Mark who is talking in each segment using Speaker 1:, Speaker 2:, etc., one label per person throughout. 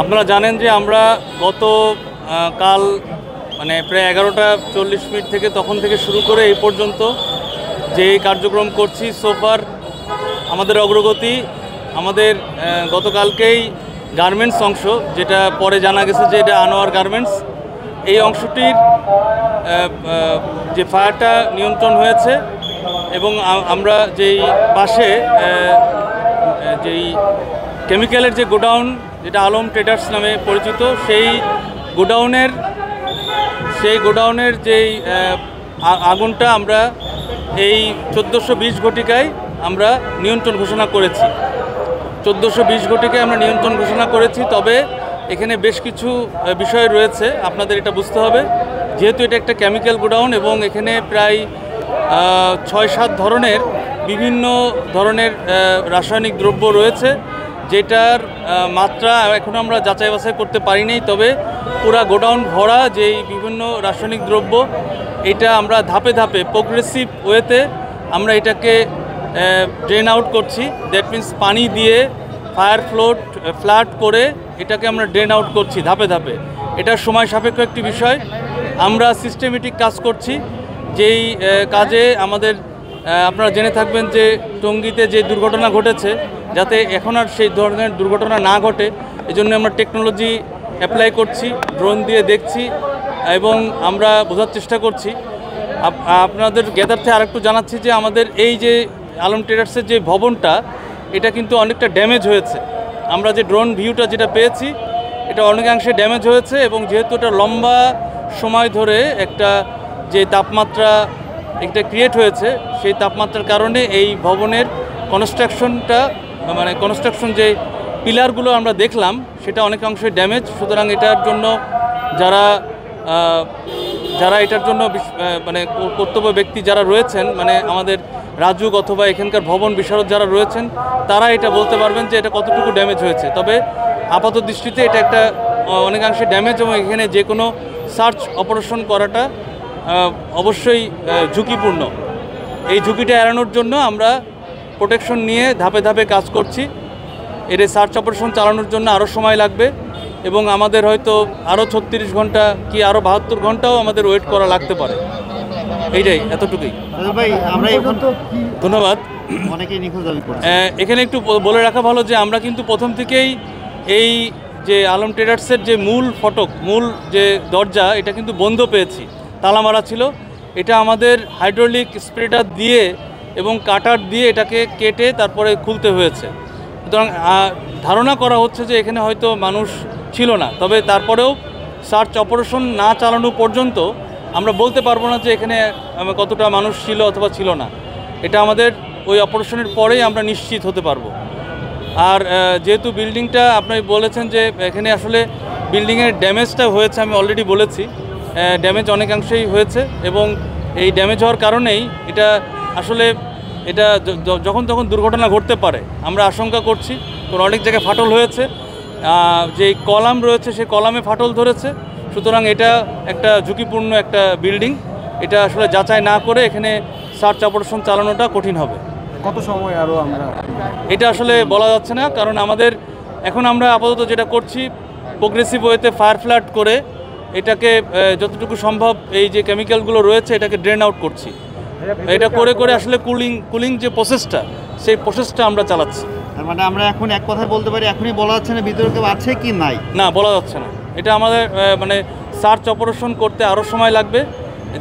Speaker 1: আপনারা জানেন যে আমরা গত কাল মানে প্রায় 11:40 থেকে তখন থেকে শুরু করে এই পর্যন্ত যে কার্যক্রম করছি সোফার আমাদের অগ্রগতি আমাদের গতকালকেই গার্মেন্টস অংশ, যেটা পরে জানা গেছে যে এটা আনোয়ার গার্মেন্টস, এই অংশটির যে ফায়ারটা নিয়ন্ত্রণ হয়েছে এবং আমরা যেই পাশে যেই কেমিক্যালের যে গোডাউন যেটা আলম ট্রেডার্স নামে পরিচিত, সেই গোডাউনের যেই আগুনটা আমরা এই 1420 ঘটিকায় আমরা নিয়ন্ত্রণ ঘোষণা করেছি। 1420 ঘটিকায় আমরা নিয়ন্ত্রণ ঘোষণা করেছি। তবে এখানে বেশ কিছু বিষয় রয়েছে, আপনাদের এটা বুঝতে হবে। যেহেতু এটা একটা কেমিক্যাল গোডাউন এবং এখানে প্রায় 6-7 ধরনের বিভিন্ন ধরনের রাসায়নিক দ্রব্য রয়েছে, যেটার মাত্রা এখনও আমরা যাচাই বাছাই করতে পারিনি। তবে পুরা গোডাউন ভরা যেই বিভিন্ন রাসায়নিক দ্রব্য, এটা আমরা ধাপে ধাপে প্রোগ্রেসিভ ওয়েতে আমরা এটাকে ড্রেন আউট করছি। দ্যাট মিন্স পানি দিয়ে ফায়ার ফ্লাড করে এটাকে আমরা ড্রেন আউট করছি ধাপে ধাপে। এটা সময় সাপেক্ষ একটি বিষয়। আমরা সিস্টেমেটিক কাজ করছি। যেই কাজে আমাদের আপনারা জেনে থাকবেন যে টঙ্গীতে যে দুর্ঘটনা ঘটেছে, যাতে এখন আর সেই ধরনের দুর্ঘটনা না ঘটে, এজন্য আমরা টেকনোলজি অ্যাপ্লাই করছি, ড্রোন দিয়ে দেখছি এবং আমরা বোঝার চেষ্টা করছি। আপনাদের জ্ঞাতার্থে আরেকটু জানাচ্ছি যে আমাদের এই যে আলম ট্রেডার্সের যে ভবনটা, এটা কিন্তু অনেকটা ড্যামেজ হয়েছে। আমরা যে ড্রোন ভিউটা যেটা পেয়েছি, এটা অনেকাংশে ড্যামেজ হয়েছে এবং যেহেতু এটা লম্বা সময় ধরে একটা যে তাপমাত্রা এটা ক্রিয়েট হয়েছে, সেই তাপমাত্রার কারণে এই ভবনের কনস্ট্রাকশন যে পিলারগুলো আমরা দেখলাম, সেটা অনেকাংশে ড্যামেজ। সুতরাং এটার জন্য যারা এটার জন্য মানে কর্তব্য ব্যক্তি যারা রয়েছেন, মানে আমাদের রাজুক অথবা এখানকার ভবন বিশারদ যারা রয়েছেন, তারা এটা বলতে পারবেন যে এটা কতটুকু ড্যামেজ হয়েছে। তবে আপাত দৃষ্টিতে এটা একটা অনেকাংশে ড্যামেজ এবং এখানে যে কোনো সার্চ অপারেশন করাটা অবশ্যই ঝুঁকিপূর্ণ। এই ঝুঁকিটা এড়ানোর জন্য আমরা প্রোটেকশন নিয়ে ধাপে ধাপে কাজ করছি। এর সার্চ অপারেশন চালানোর জন্য আরও সময় লাগবে এবং আমাদের হয়তো আরও 36 ঘন্টা কি আরও 72 ঘন্টাও আমাদের ওয়েট করা লাগতে পারে। এইটাই, এতটুকুই। ধন্যবাদ। এখানে একটু বলে রাখা ভালো যে আমরা কিন্তু প্রথম থেকেই এই যে আলম ট্রেডার্সের যে মূল যে দরজা, এটা কিন্তু বন্ধ পেয়েছি, তালা মারা ছিল। এটা আমাদের হাইড্রোলিক স্প্রেডার দিয়ে এবং কাটার দিয়ে এটাকে কেটে তারপরে খুলতে হয়েছে। সুতরাং ধারণা করা হচ্ছে যে এখানে হয়তো মানুষ ছিল না। তবে তারপরেও সার্চ অপারেশন না চালানো পর্যন্ত আমরা বলতে পারবো না যে এখানে কতটা মানুষ ছিল অথবা ছিল না। এটা আমাদের ওই অপারেশনের পরেই আমরা নিশ্চিত হতে পারবো। আর যেহেতু বিল্ডিংটা আপনি বলেছেন যে এখানে আসলে বিল্ডিংয়ের ড্যামেজটা হয়েছে, আমি অলরেডি বলেছি ড্যামেজ অনেকাংশেই হয়েছে এবং এই ড্যামেজ হওয়ার কারণেই এটা আসলে এটা যখন তখন দুর্ঘটনা ঘটতে পারে আমরা আশঙ্কা করছি। কারণ অনেক জায়গায় ফাটল হয়েছে, যে কলাম রয়েছে সেই কলামে ফাটল ধরেছে। সুতরাং এটা একটা ঝুঁকিপূর্ণ একটা বিল্ডিং। এটা আসলে যাচাই না করে এখানে সার্চ অপারেশন চালানোটা কঠিন হবে।
Speaker 2: কত সময় আরও আমরা
Speaker 1: এটা আসলে বলা যাচ্ছে না, কারণ এখন আমরা আপাতত যেটা করছি প্রোগ্রেসিভ ওয়েতে ফায়ার ফ্লাড করে এটাকে যতটুকু সম্ভব এই যে কেমিক্যালগুলো রয়েছে এটাকে ড্রেন আউট করছি। এটা করে করে আসলে কুলিং যে প্রসেসটা, সেই প্রসেসটা আমরা চালাচ্ছি।
Speaker 3: মানে আমরা এখন এক কথায় বলতে পারি এখনই বলা যাচ্ছে না ভিতরে কেউ আছে কি নাই? না,
Speaker 1: বলা যাচ্ছে না। এটা আমাদের মানে সার্চ অপারেশন করতে আরও সময় লাগবে।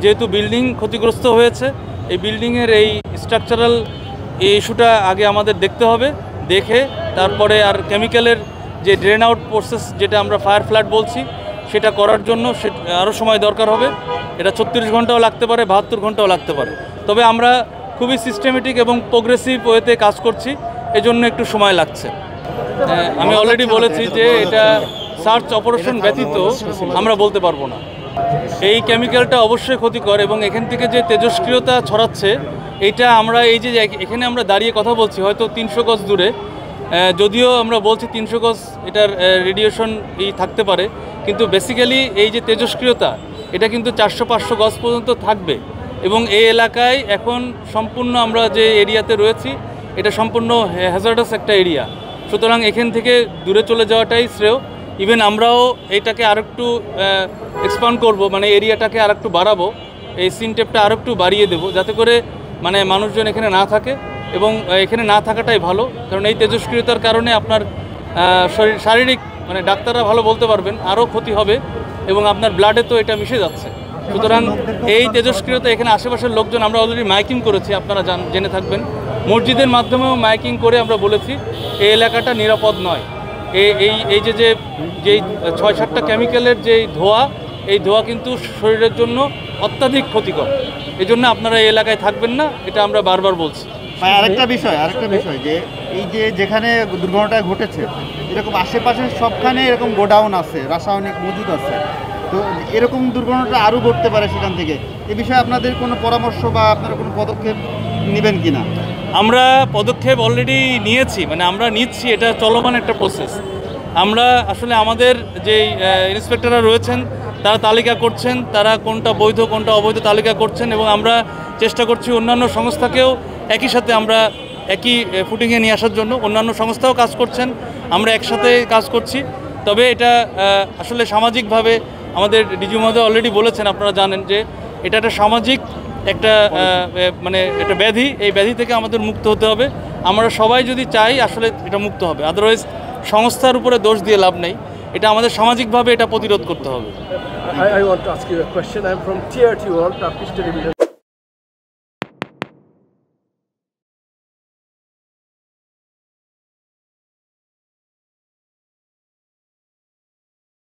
Speaker 1: যেহেতু বিল্ডিং ক্ষতিগ্রস্ত হয়েছে, এই বিল্ডিংয়ের এই স্ট্রাকচারাল এই ইস্যুটা আগে আমাদের দেখতে হবে। দেখে তারপরে আর কেমিক্যালের যে ড্রেন আউট প্রসেস, যেটা আমরা ফায়ার ফ্লাড বলছি, সেটা করার জন্য আরও সময় দরকার হবে। এটা 36 ঘন্টাও লাগতে পারে, 72 ঘন্টাও লাগতে পারে। তবে আমরা খুবই সিস্টেমেটিক এবং প্রোগ্রেসিভ ওয়েতে কাজ করছি, এজন্য একটু সময় লাগছে। আমি অলরেডি বলেছি যে এটা সার্চ অপারেশন ব্যতীত আমরা বলতে পারবো না। এই কেমিক্যালটা অবশ্যই ক্ষতিকর এবং এখান থেকে যে তেজস্ক্রিয়তা ছড়াচ্ছে, এটা আমরা এই যে এখানে আমরা দাঁড়িয়ে কথা বলছি হয়তো 300 গজ দূরে, যদিও আমরা বলছি 300 গজ এটার রেডিয়েশন থাকতে পারে, কিন্তু বেসিক্যালি এই যে তেজস্ক্রিয়তা, এটা কিন্তু 400-500 গজ পর্যন্ত থাকবে। এবং এই এলাকায় এখন সম্পূর্ণ আমরা যে এরিয়াতে রয়েছি, এটা সম্পূর্ণ হ্যাজার্ডাস একটা এরিয়া। সুতরাং এখান থেকে দূরে চলে যাওয়াটাই শ্রেয় ইভেন আমরাও এটাকে আরেকটু এক্সপান্ড করব, মানে এরিয়াটাকে আরেকটু বাড়াবো, এই সিন টেপটা আরেকটু বাড়িয়ে দেবো, যাতে করে মানে মানুষজন এখানে না থাকে, এবং এখানে না থাকাটাই ভালো। কারণ এই তেজস্ক্রিয়তার কারণে আপনার শারীরিক মানে ডাক্তাররা ভালো বলতে পারবেন আরও ক্ষতি হবে, এবং আপনার ব্লাডে তো এটা মিশে যাচ্ছে। সুতরাং এই তেজস্ক্রিয়তা এখানে আশেপাশের লোকজন, আমরা অলরেডি মাইকিং করেছি, আপনারা জেনে থাকবেন, মসজিদের মাধ্যমেও মাইকিং করে আমরা বলেছি এই এলাকাটা নিরাপদ নয়। এই যে যেই 6-7টা কেমিক্যালের যেই ধোঁয়া, এই ধোঁয়া কিন্তু শরীরের জন্য অত্যাধিক ক্ষতিকর। এই জন্য আপনারা এই এলাকায় থাকবেন না, এটা আমরা বারবার বলছি।
Speaker 3: ভাই আরেকটা বিষয় যে এই যে যেখানে দুর্ঘটনাটা ঘটেছে, এরকম আশেপাশে সবখানে এরকম গোডাউন আছে, রাসায়নিক মজুদ আছে, তো এরকম দুর্ঘটনাটা আরও ঘটতে পারে সেখান থেকে। এ বিষয়ে আপনাদের কোনো পরামর্শ বা আপনারা কোনো পদক্ষেপ নেবেন কি না?
Speaker 1: আমরা পদক্ষেপ অলরেডি নিয়েছি, মানে আমরা নিচ্ছি, এটা চলমান একটা প্রসেস। আমরা আসলে আমাদের যেই ইন্সপেক্টররা রয়েছেন তারা তালিকা করছেন, তারা কোনটা বৈধ কোনটা অবৈধ তালিকা করছেন, এবং আমরা চেষ্টা করছি অন্যান্য সংস্থাকেও একই সাথে আমরা একই ফুটিংয়ে নিয়ে আসার জন্য। অন্যান্য সংস্থাও কাজ করছেন, আমরা একসাথে কাজ করছি। তবে এটা আসলে সামাজিকভাবে আমাদের ডিজি মহোদয় অলরেডি বলেছেন, আপনারা জানেন যে এটা একটা সামাজিক একটা মানে একটা ব্যাধি, এই ব্যাধি থেকে আমাদের মুক্ত হতে হবে। আমরা সবাই যদি চাই আসলে এটা মুক্ত হবে, আদারওয়াইজ সংস্থার উপরে দোষ দিয়ে লাভ নেই, এটা আমাদের সামাজিকভাবে এটা প্রতিরোধ করতে হবে।
Speaker 4: I want to ask you a question. I'm from TRT World, Turkish television